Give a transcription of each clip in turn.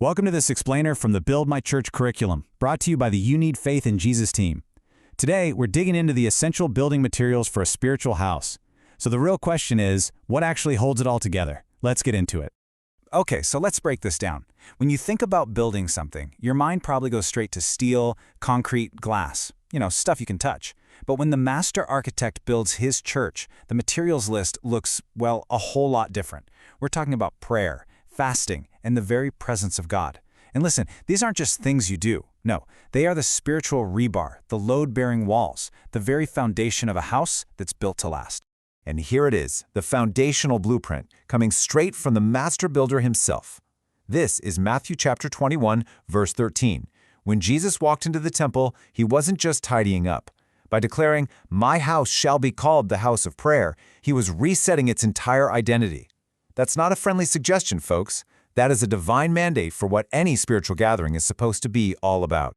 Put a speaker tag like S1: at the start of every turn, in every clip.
S1: Welcome to this explainer from the Build My Church curriculum, brought to you by the You Need Faith in Jesus team. Today, we're digging into the essential building materials for a spiritual house. So the real question is, what actually holds it all together? Let's get into it. Okay, so let's break this down. When you think about building something, your mind probably goes straight to steel, concrete, glass, stuff you can touch. But when the master architect builds his church, the materials list looks, well, a whole lot different. We're talking about prayer, fasting, and the very presence of God. And listen, these aren't just things you do. No, they are the spiritual rebar, the load-bearing walls, the very foundation of a house that's built to last.
S2: And here it is, the foundational blueprint, coming straight from the master builder himself. This is Matthew chapter 21, verse 13. When Jesus walked into the temple, he wasn't just tidying up. By declaring, "My house shall be called the house of prayer," he was resetting its entire identity. That's not a friendly suggestion, folks. That is a divine mandate for what any spiritual gathering is supposed to be all about.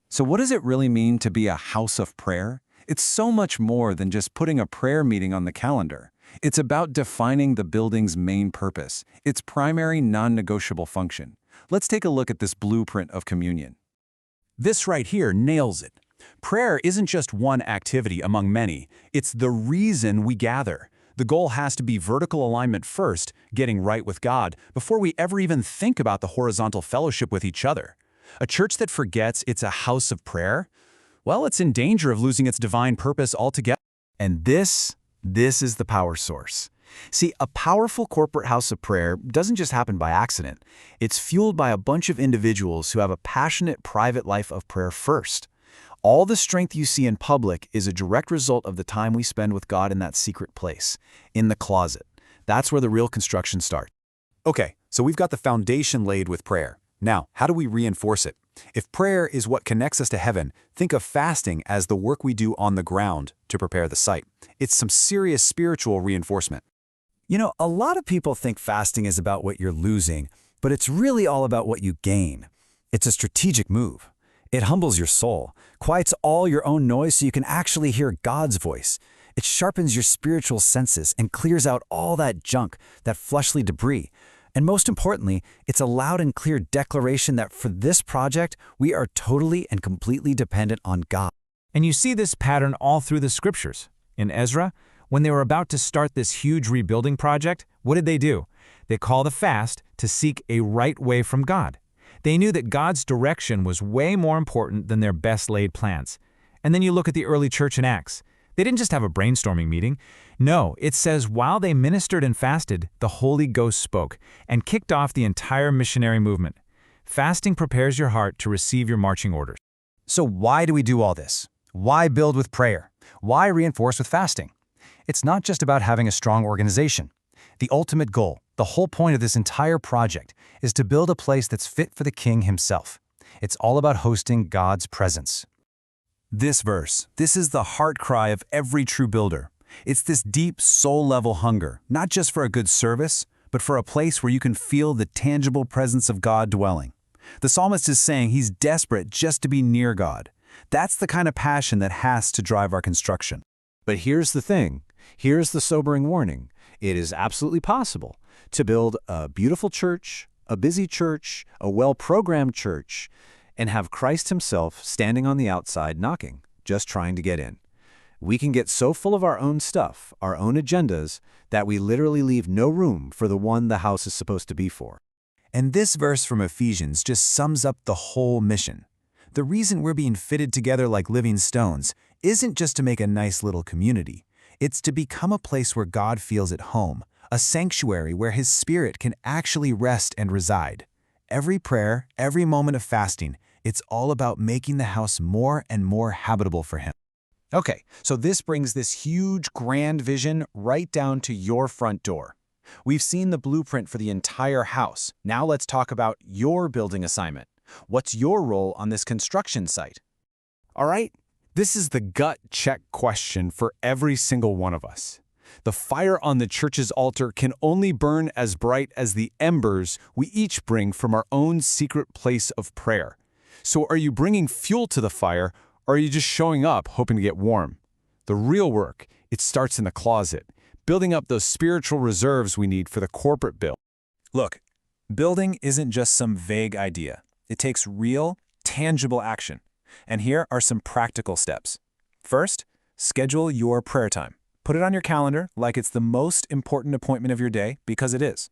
S3: So what does it really mean to be a house of prayer? It's so much more than just putting a prayer meeting on the calendar. It's about defining the building's main purpose, its primary non-negotiable function. Let's take a look at this blueprint of communion.
S1: This right here nails it. Prayer isn't just one activity among many. It's the reason we gather. The goal has to be vertical alignment first, getting right with God, before we ever even think about the horizontal fellowship with each other. A church that forgets it's a house of prayer, well, it's in danger of losing its divine purpose altogether.
S2: And this is the power source. See, a powerful corporate house of prayer doesn't just happen by accident. It's fueled by a bunch of individuals who have a passionate private life of prayer first. All the strength you see in public is a direct result of the time we spend with God in that secret place, in the closet. That's where the real construction starts.
S1: Okay, so we've got the foundation laid with prayer. Now, how do we reinforce it? If prayer is what connects us to heaven, think of fasting as the work we do on the ground to prepare the site. It's some serious spiritual reinforcement.
S4: A lot of people think fasting is about what you're losing, but it's really all about what you gain. It's a strategic move. It humbles your soul, quiets all your own noise so you can actually hear God's voice. It sharpens your spiritual senses and clears out all that junk, that fleshly debris. And most importantly, it's a loud and clear declaration that for this project, we are totally and completely dependent on God.
S5: And you see this pattern all through the scriptures. In Ezra, when they were about to start this huge rebuilding project, what did they do? They called a fast to seek a right way from God. They knew that God's direction was way more important than their best-laid plans. And then you look at the early church in Acts. They didn't just have a brainstorming meeting. No, it says while they ministered and fasted, the Holy Ghost spoke and kicked off the entire missionary movement. Fasting prepares your heart to receive your marching orders.
S1: So why do we do all this? Why build with prayer? Why reinforce with fasting? It's not just about having a strong organization. The ultimate goal, the whole point of this entire project, is to build a place that's fit for the King himself. It's all about hosting God's presence. This verse, this is the heart cry of every true builder. It's this deep soul-level hunger, not just for a good service, but for a place where you can feel the tangible presence of God dwelling. The psalmist is saying he's desperate just to be near God. That's the kind of passion that has to drive our construction.
S2: But here's the thing. Here's the sobering warning. It is absolutely possible to build a beautiful church, a busy church, a well-programmed church, and have Christ himself standing on the outside knocking, just trying to get in. We can get so full of our own stuff, our own agendas, that we literally leave no room for the one the house is supposed to be for.
S1: And this verse from Ephesians just sums up the whole mission. The reason we're being fitted together like living stones isn't just to make a nice little community. It's to become a place where God feels at home, a sanctuary where His Spirit can actually rest and reside. Every prayer, every moment of fasting, it's all about making the house more and more habitable for Him. Okay, so this brings this huge, grand vision right down to your front door. We've seen the blueprint for the entire house. Now let's talk about your building assignment. What's your role on this construction site? All right, this is the gut check question for every single one of us. The fire on the church's altar can only burn as bright as the embers we each bring from our own secret place of prayer. So are you bringing fuel to the fire, or are you just showing up hoping to get warm? The real work, it starts in the closet, building up those spiritual reserves we need for the corporate build. Look,
S2: Building isn't just some vague idea. It takes real, tangible action. And here are some practical steps. First, schedule your prayer time. Put it on your calendar like it's the most important appointment of your day, because it is.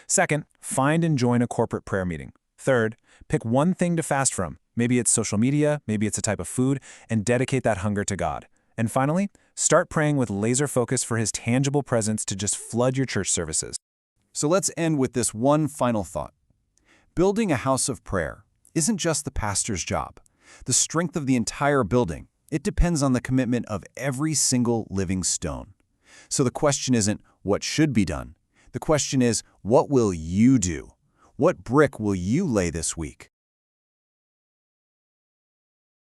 S2: Second, find and join a corporate prayer meeting. Third, pick one thing to fast from. Maybe it's social media, maybe it's a type of food, and dedicate that hunger to God. And finally, start praying with laser focus for His tangible presence to just flood your church services.
S1: So let's end with this one final thought. Building a house of prayer isn't just the pastor's job. The strength of the entire building, it depends on the commitment of every single living stone. So the question isn't what should be done. The question is, what will you do? What brick will you lay this week?